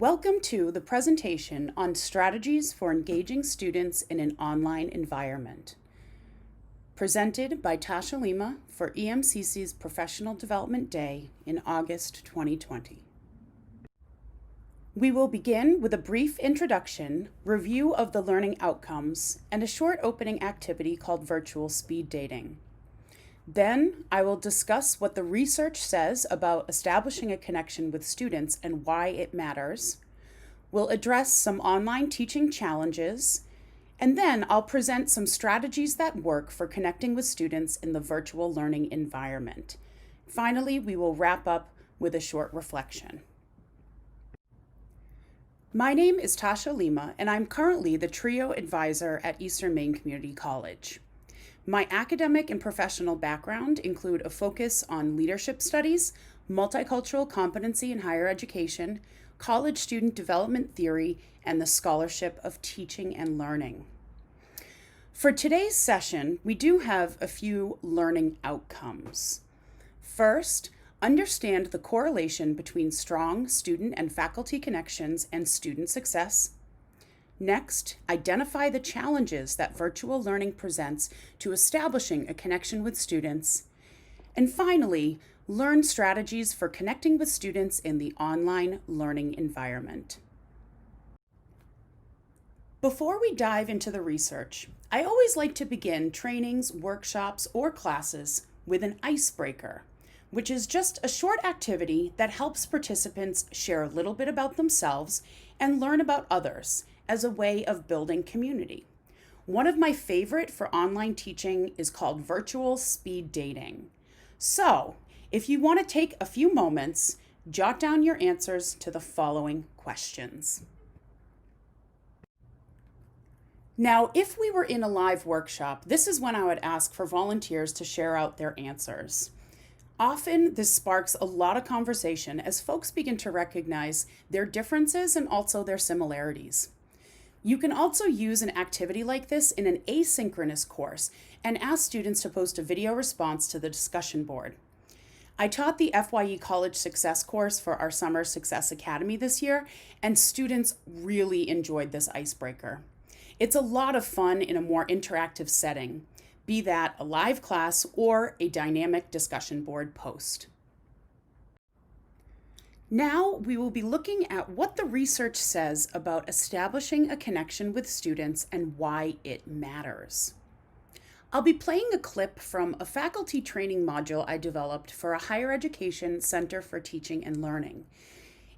Welcome to the presentation on strategies for engaging students in an online environment. Presented by Tasha Lima for EMCC's Professional Development Day in August 2020. We will begin with a brief introduction, review of the learning outcomes, and a short opening activity called virtual speed dating. Then I will discuss what the research says about establishing a connection with students and why it matters. We'll address some online teaching challenges, and then I'll present some strategies that work for connecting with students in the virtual learning environment. Finally, we will wrap up with a short reflection. My name is Tasha Lima, and I'm currently the TRIO advisor at Eastern Maine Community College. My academic and professional background include a focus on leadership studies, multicultural competency in higher education, college student development theory, and the scholarship of teaching and learning. For today's session, we do have a few learning outcomes. First, understand the correlation between strong student and faculty connections and student success. Next, identify the challenges that virtual learning presents to establishing a connection with students. And finally, learn strategies for connecting with students in the online learning environment. Before we dive into the research, I always like to begin trainings, workshops, or classes with an icebreaker, which is just a short activity that helps participants share a little bit about themselves and learn about others as a way of building community. One of my favorite for online teaching is called virtual speed dating. So, if you want to take a few moments, jot down your answers to the following questions. Now, if we were in a live workshop, this is when I would ask for volunteers to share out their answers. Often, this sparks a lot of conversation as folks begin to recognize their differences and also their similarities. You can also use an activity like this in an asynchronous course and ask students to post a video response to the discussion board. I taught the FYE College Success course for our Summer Success Academy this year, and students really enjoyed this icebreaker. It's a lot of fun in a more interactive setting, be that a live class or a dynamic discussion board post. Now we will be looking at what the research says about establishing a connection with students and why it matters. I'll be playing a clip from a faculty training module I developed for a higher education center for teaching and learning.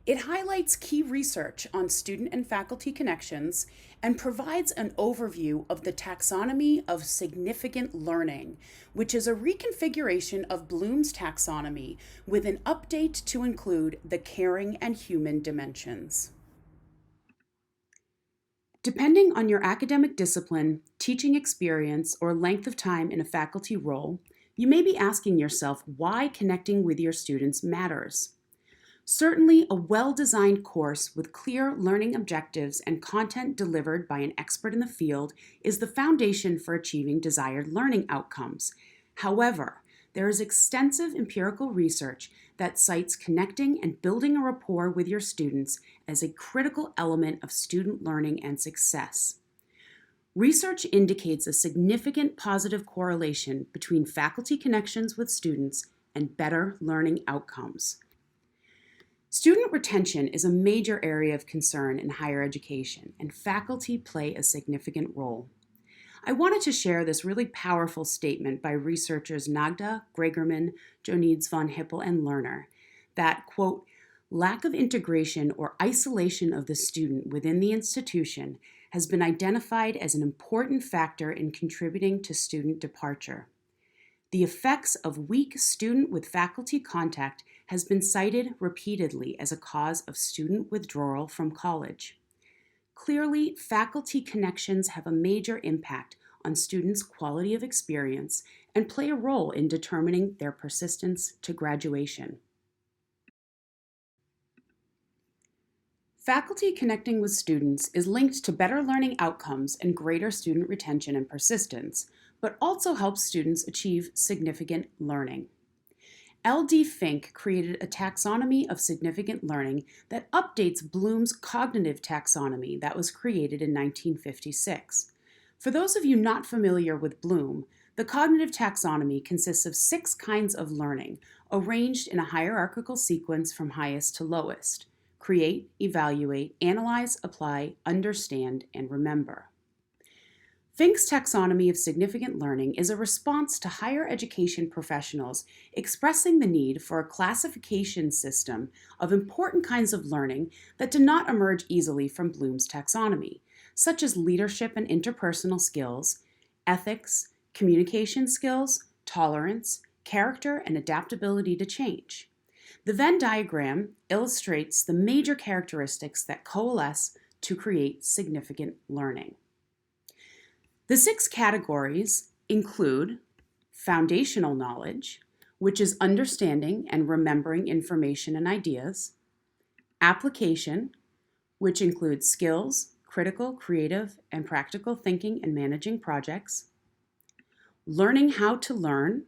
It highlights key research on student and faculty connections and provides an overview of the taxonomy of significant learning, which is a reconfiguration of Bloom's taxonomy with an update to include the caring and human dimensions. Depending on your academic discipline, teaching experience, or length of time in a faculty role, you may be asking yourself why connecting with your students matters. Certainly, a well-designed course with clear learning objectives and content delivered by an expert in the field is the foundation for achieving desired learning outcomes. However, there is extensive empirical research that cites connecting and building a rapport with your students as a critical element of student learning and success. Research indicates a significant positive correlation between faculty connections with students and better learning outcomes. Student retention is a major area of concern in higher education, and faculty play a significant role. I wanted to share this really powerful statement by researchers Nagda, Gregerman, Jonides von Hippel, and Lerner that, quote, lack of integration or isolation of the student within the institution has been identified as an important factor in contributing to student departure. The effects of weak student with faculty contact has been cited repeatedly as a cause of student withdrawal from college. Clearly, faculty connections have a major impact on students' quality of experience and play a role in determining their persistence to graduation. Faculty connecting with students is linked to better learning outcomes and greater student retention and persistence, but also helps students achieve significant learning. L.D. Fink created a taxonomy of significant learning that updates Bloom's cognitive taxonomy that was created in 1956. For those of you not familiar with Bloom, the cognitive taxonomy consists of 6 kinds of learning, arranged in a hierarchical sequence from highest to lowest: create, evaluate, analyze, apply, understand, and remember. Fink's taxonomy of significant learning is a response to higher education professionals expressing the need for a classification system of important kinds of learning that do not emerge easily from Bloom's taxonomy, such as leadership and interpersonal skills, ethics, communication skills, tolerance, character, and adaptability to change. The Venn diagram illustrates the major characteristics that coalesce to create significant learning. The 6 categories include foundational knowledge, which is understanding and remembering information and ideas; application, which includes skills, critical, creative, and practical thinking and managing projects; learning how to learn,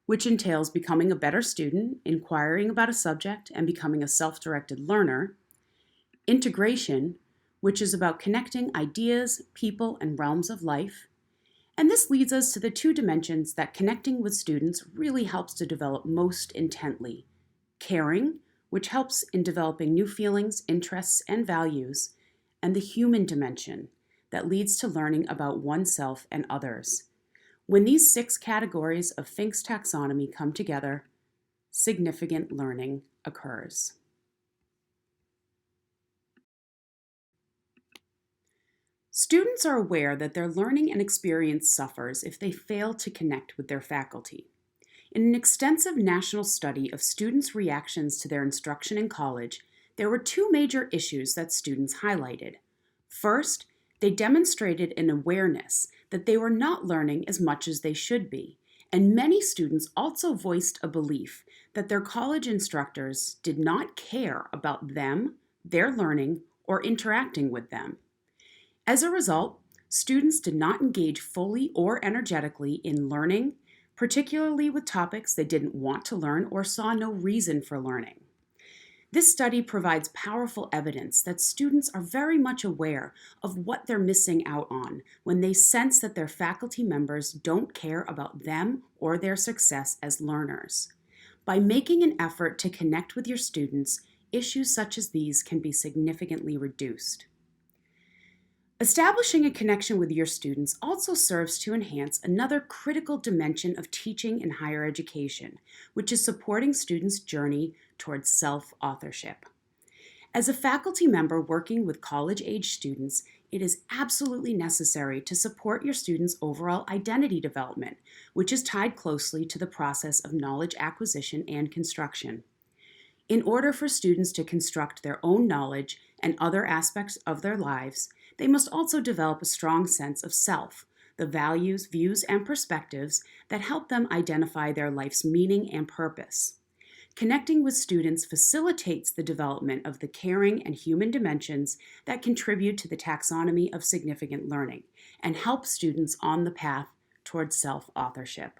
which entails becoming a better student, inquiring about a subject, and becoming a self-directed learner; integration, which is about connecting ideas, people, and realms of life. And this leads us to the 2 dimensions that connecting with students really helps to develop most intently: caring, which helps in developing new feelings, interests, and values, and the human dimension that leads to learning about oneself and others. When these 6 categories of Fink's taxonomy come together, significant learning occurs. Students are aware that their learning and experience suffers if they fail to connect with their faculty. In an extensive national study of students' reactions to their instruction in college, there were 2 major issues that students highlighted. First, they demonstrated an awareness that they were not learning as much as they should be, and many students also voiced a belief that their college instructors did not care about them, their learning, or interacting with them. As a result, students did not engage fully or energetically in learning, particularly with topics they didn't want to learn or saw no reason for learning. This study provides powerful evidence that students are very much aware of what they're missing out on when they sense that their faculty members don't care about them or their success as learners. By making an effort to connect with your students, issues such as these can be significantly reduced. Establishing a connection with your students also serves to enhance another critical dimension of teaching in higher education, which is supporting students' journey towards self-authorship. As a faculty member working with college-age students, it is absolutely necessary to support your students' overall identity development, which is tied closely to the process of knowledge acquisition and construction. In order for students to construct their own knowledge and other aspects of their lives, they must also develop a strong sense of self, the values, views, and perspectives that help them identify their life's meaning and purpose. Connecting with students facilitates the development of the caring and human dimensions that contribute to the taxonomy of significant learning and help students on the path towards self-authorship.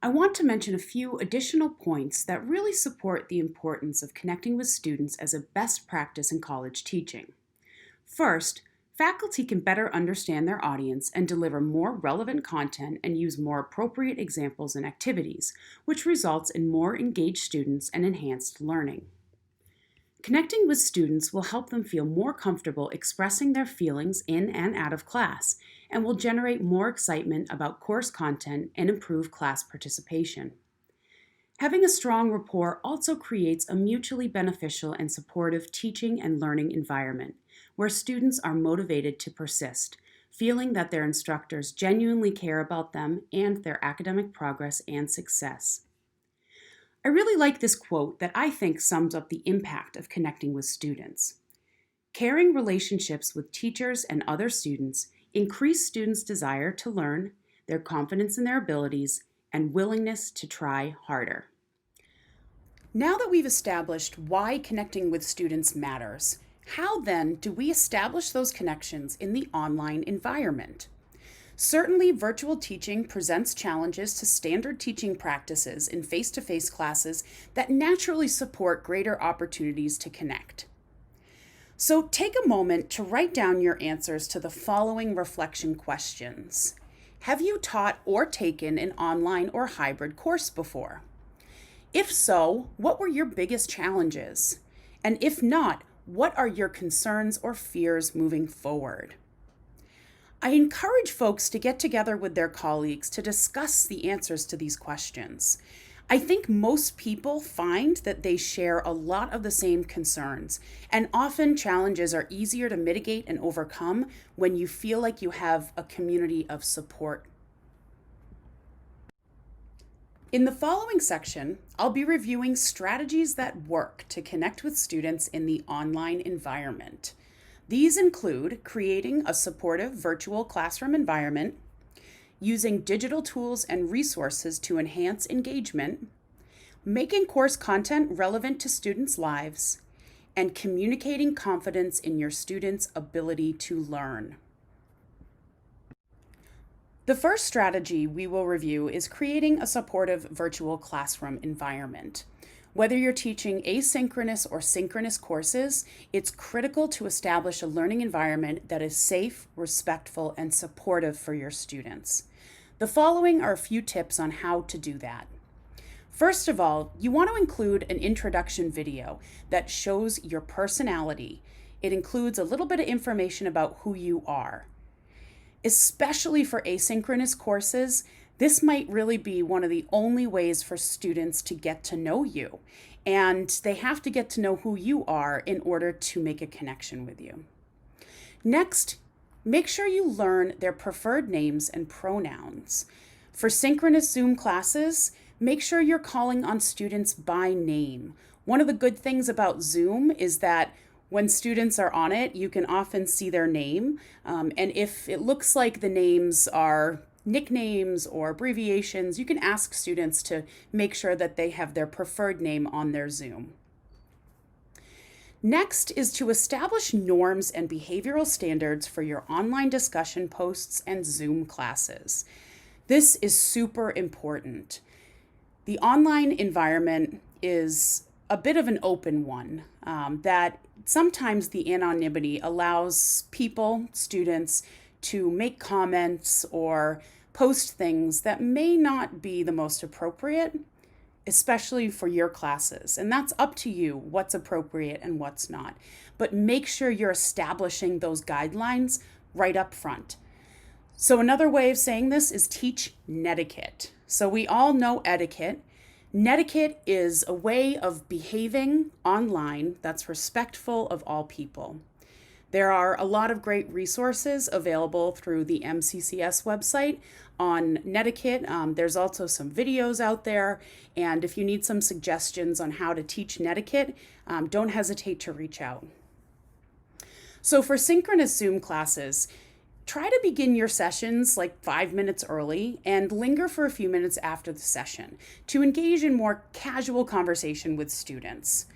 I want to mention a few additional points that really support the importance of connecting with students as a best practice in college teaching. First, faculty can better understand their audience and deliver more relevant content and use more appropriate examples and activities, which results in more engaged students and enhanced learning. Connecting with students will help them feel more comfortable expressing their feelings in and out of class, and will generate more excitement about course content and improve class participation. Having a strong rapport also creates a mutually beneficial and supportive teaching and learning environment, where students are motivated to persist, feeling that their instructors genuinely care about them and their academic progress and success. I really like this quote that I think sums up the impact of connecting with students. Caring relationships with teachers and other students increase students' desire to learn, their confidence in their abilities, and willingness to try harder. Now that we've established why connecting with students matters, how then do we establish those connections in the online environment? Certainly, virtual teaching presents challenges to standard teaching practices in face-to-face classes that naturally support greater opportunities to connect. So take a moment to write down your answers to the following reflection questions. Have you taught or taken an online or hybrid course before? If so, what were your biggest challenges? And if not, what are your concerns or fears moving forward? I encourage folks to get together with their colleagues to discuss the answers to these questions. I think most people find that they share a lot of the same concerns, and often challenges are easier to mitigate and overcome when you feel like you have a community of support. In the following section, I'll be reviewing strategies that work to connect with students in the online environment. These include creating a supportive virtual classroom environment, using digital tools and resources to enhance engagement, making course content relevant to students' lives, and communicating confidence in your students' ability to learn. The first strategy we will review is creating a supportive virtual classroom environment. Whether you're teaching asynchronous or synchronous courses, it's critical to establish a learning environment that is safe, respectful, and supportive for your students. The following are a few tips on how to do that. First of all, you want to include an introduction video that shows your personality. It includes a little bit of information about who you are. Especially for asynchronous courses, this might really be one of the only ways for students to get to know you, and they have to get to know who you are in order to make a connection with you. Next, make sure you learn their preferred names and pronouns. For synchronous Zoom classes, make sure you're calling on students by name. One of the good things about Zoom is that when students are on it, you can often see their name, and if it looks like the names are nicknames or abbreviations, you can ask students to make sure that they have their preferred name on their Zoom. Next is to establish norms and behavioral standards for your online discussion posts and Zoom classes. This is super important. The online environment is a bit of an open one, that sometimes the anonymity allows people, students, to make comments or post things that may not be the most appropriate, especially for your classes. And that's up to you, what's appropriate and what's not. But make sure you're establishing those guidelines right up front. So another way of saying this is teach netiquette. So we all know etiquette. Netiquette is a way of behaving online that's respectful of all people. There are a lot of great resources available through the MCCS website on netiquette. There's also some videos out there, and if you need some suggestions on how to teach netiquette, don't hesitate to reach out. So for synchronous Zoom classes, try to begin your sessions like 5 minutes early and linger for a few minutes after the session to engage in more casual conversation with students.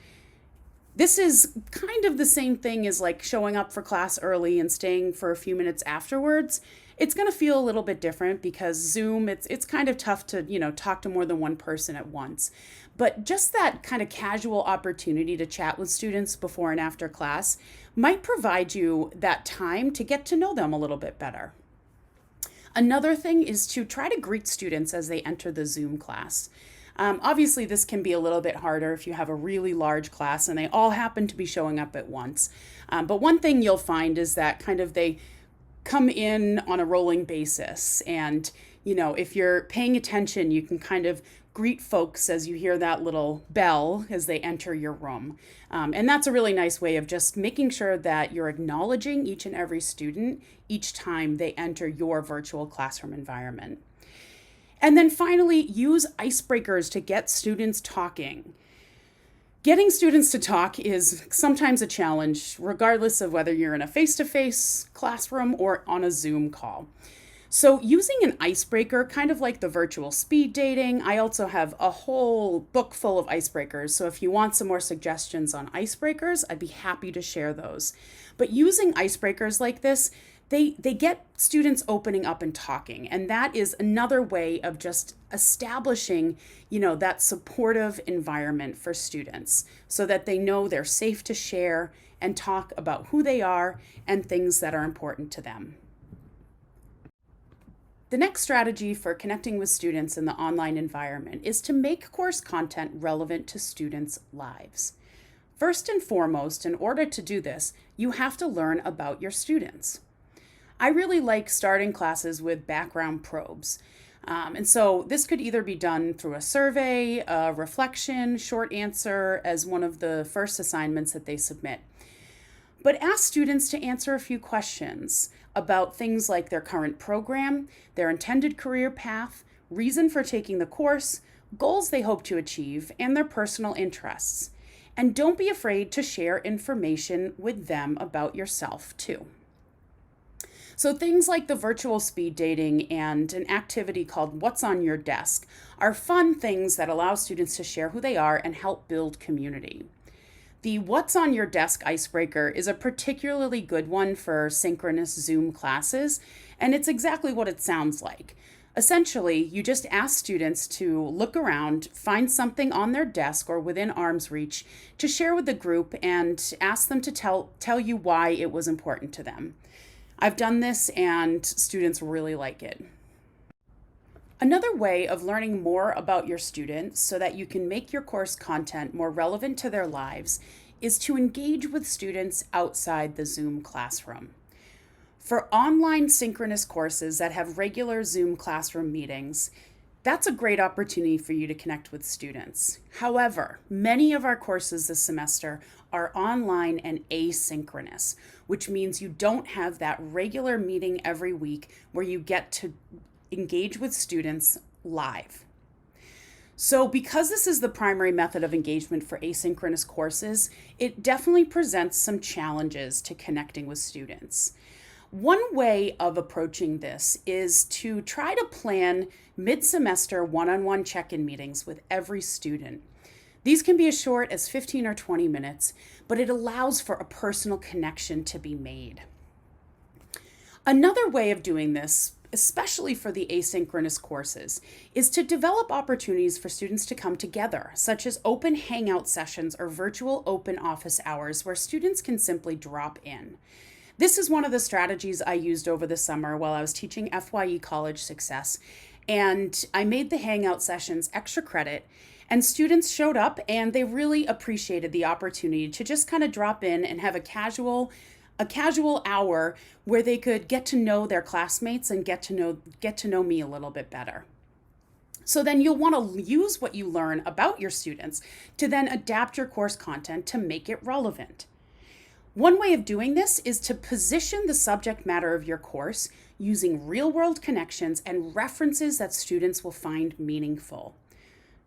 This is kind of the same thing as like showing up for class early and staying for a few minutes afterwards. It's going to feel a little bit different because Zoom, it's kind of tough to, talk to more than one person at once. But just that kind of casual opportunity to chat with students before and after class might provide you that time to get to know them a little bit better. Another thing is to try to greet students as they enter the Zoom class. Obviously, this can be a little bit harder if you have a really large class and they all happen to be showing up at once. But one thing you'll find is that kind of they come in on a rolling basis. And, if you're paying attention, you can kind of greet folks as you hear that little bell as they enter your room. And that's a really nice way of just making sure that you're acknowledging each and every student each time they enter your virtual classroom environment. And then finally, use icebreakers to get students talking. Getting students to talk is sometimes a challenge, regardless of whether you're in a face-to-face classroom or on a Zoom call. So using an icebreaker, kind of like the virtual speed dating, I also have a whole book full of icebreakers. So if you want some more suggestions on icebreakers, I'd be happy to share those. But using icebreakers like this they get students opening up and talking, and that is another way of just establishing, that supportive environment for students so that they know they're safe to share and talk about who they are and things that are important to them. The next strategy for connecting with students in the online environment is to make course content relevant to students' lives. First and foremost, in order to do this, you have to learn about your students. I really like starting classes with background probes. And so this could either be done through a survey, a reflection, short answer as one of the first assignments that they submit. But ask students to answer a few questions about things like their current program, their intended career path, reason for taking the course, goals they hope to achieve, and their personal interests. And don't be afraid to share information with them about yourself too. So things like the virtual speed dating and an activity called What's on Your Desk are fun things that allow students to share who they are and help build community. The What's on Your Desk icebreaker is a particularly good one for synchronous Zoom classes, and it's exactly what it sounds like. Essentially, you just ask students to look around, find something on their desk or within arm's reach to share with the group, and ask them to tell you why it was important to them. I've done this and students really like it. Another way of learning more about your students so that you can make your course content more relevant to their lives is to engage with students outside the Zoom classroom. For online synchronous courses that have regular Zoom classroom meetings, that's a great opportunity for you to connect with students. However, many of our courses this semester are online and asynchronous, which means you don't have that regular meeting every week where you get to engage with students live. So because this is the primary method of engagement for asynchronous courses, it definitely presents some challenges to connecting with students. One way of approaching this is to try to plan mid-semester one-on-one check-in meetings with every student. These can be as short as 15 or 20 minutes, but it allows for a personal connection to be made. Another way of doing this, especially for the asynchronous courses, is to develop opportunities for students to come together, such as open hangout sessions or virtual open office hours where students can simply drop in. This is one of the strategies I used over the summer while I was teaching FYE College Success, and I made the hangout sessions extra credit, and students showed up and they really appreciated the opportunity to just kind of drop in and have a casual hour where they could get to know their classmates and get to know me a little bit better. So then you'll want to use what you learn about your students to then adapt your course content to make it relevant. One way of doing this is to position the subject matter of your course using real-world connections and references that students will find meaningful.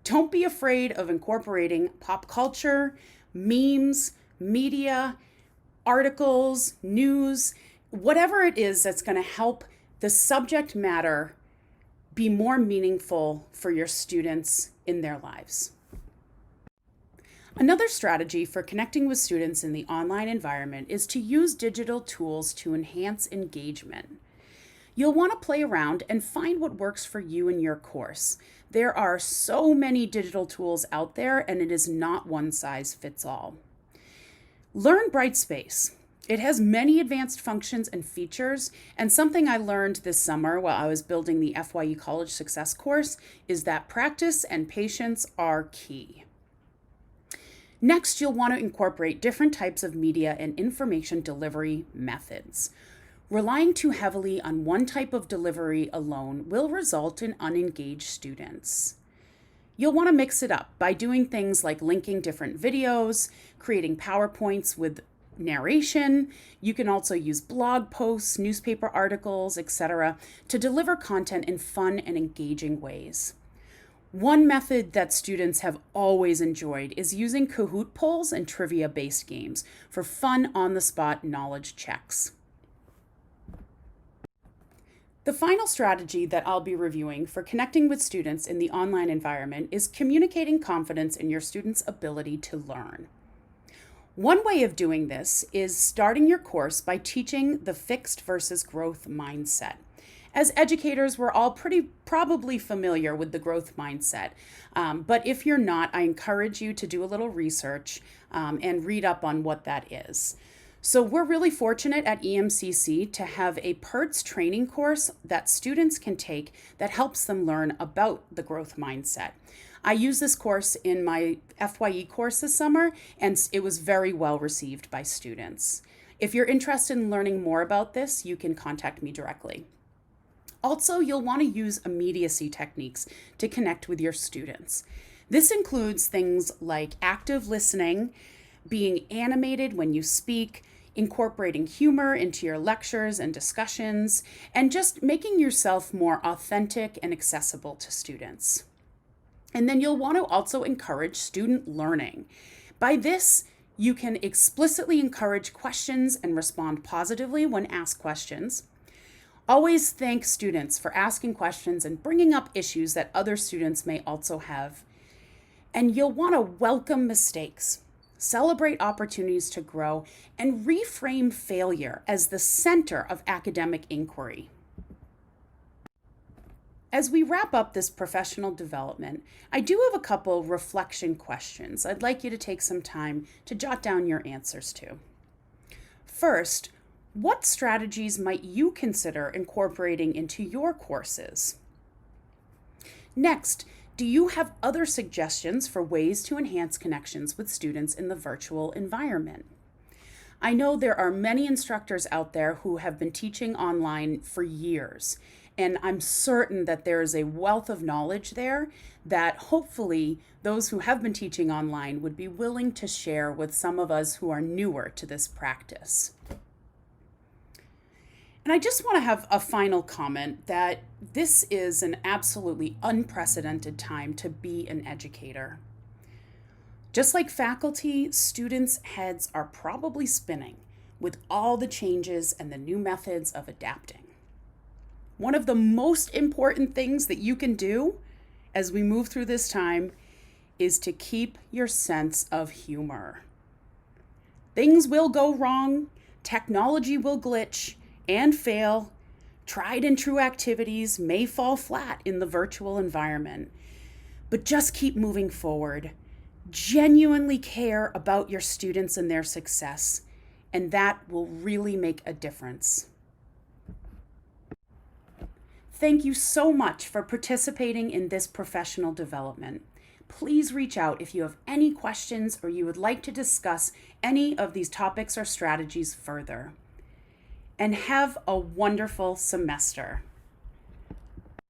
Don't be afraid of incorporating pop culture, memes, media, articles, news, whatever it is that's going to help the subject matter be more meaningful for your students in their lives. Another strategy for connecting with students in the online environment is to use digital tools to enhance engagement. You'll want to play around and find what works for you and your course. There are so many digital tools out there, and it is not one size fits all. Learn Brightspace. It has many advanced functions and features, and something I learned this summer while I was building the FYE College Success course is that practice and patience are key. Next, you'll want to incorporate different types of media and information delivery methods. Relying too heavily on one type of delivery alone will result in unengaged students. You'll want to mix it up by doing things like linking different videos, creating PowerPoints with narration. You can also use blog posts, newspaper articles, etc. to deliver content in fun and engaging ways. One method that students have always enjoyed is using Kahoot polls and trivia-based games for fun on-the-spot knowledge checks. The final strategy that I'll be reviewing for connecting with students in the online environment is communicating confidence in your students' ability to learn. One way of doing this is starting your course by teaching the fixed versus growth mindset. As educators, we're all probably familiar with the growth mindset. But if you're not, I encourage you to do a little research and read up on what that is. So we're really fortunate at EMCC to have a PERTS training course that students can take that helps them learn about the growth mindset. I used this course in my FYE course this summer, and it was very well received by students. If you're interested in learning more about this, you can contact me directly. Also, you'll want to use immediacy techniques to connect with your students. This includes things like active listening, being animated when you speak, incorporating humor into your lectures and discussions, and just making yourself more authentic and accessible to students. And then you'll want to also encourage student learning. By this, you can explicitly encourage questions and respond positively when asked questions. Always thank students for asking questions and bringing up issues that other students may also have. And you'll want to welcome mistakes, celebrate opportunities to grow, and reframe failure as the center of academic inquiry. As we wrap up this professional development, I do have a couple reflection questions I'd like you to take some time to jot down your answers to. First, what strategies might you consider incorporating into your courses? Next, do you have other suggestions for ways to enhance connections with students in the virtual environment? I know there are many instructors out there who have been teaching online for years, and I'm certain that there is a wealth of knowledge there that hopefully those who have been teaching online would be willing to share with some of us who are newer to this practice. And I just want to have a final comment that this is an absolutely unprecedented time to be an educator. Just like faculty, students' heads are probably spinning with all the changes and the new methods of adapting. One of the most important things that you can do as we move through this time is to keep your sense of humor. Things will go wrong, technology will glitch and fail, tried and true activities may fall flat in the virtual environment, but just keep moving forward. Genuinely care about your students and their success, and that will really make a difference. Thank you so much for participating in this professional development. Please reach out if you have any questions or you would like to discuss any of these topics or strategies further. And have a wonderful semester.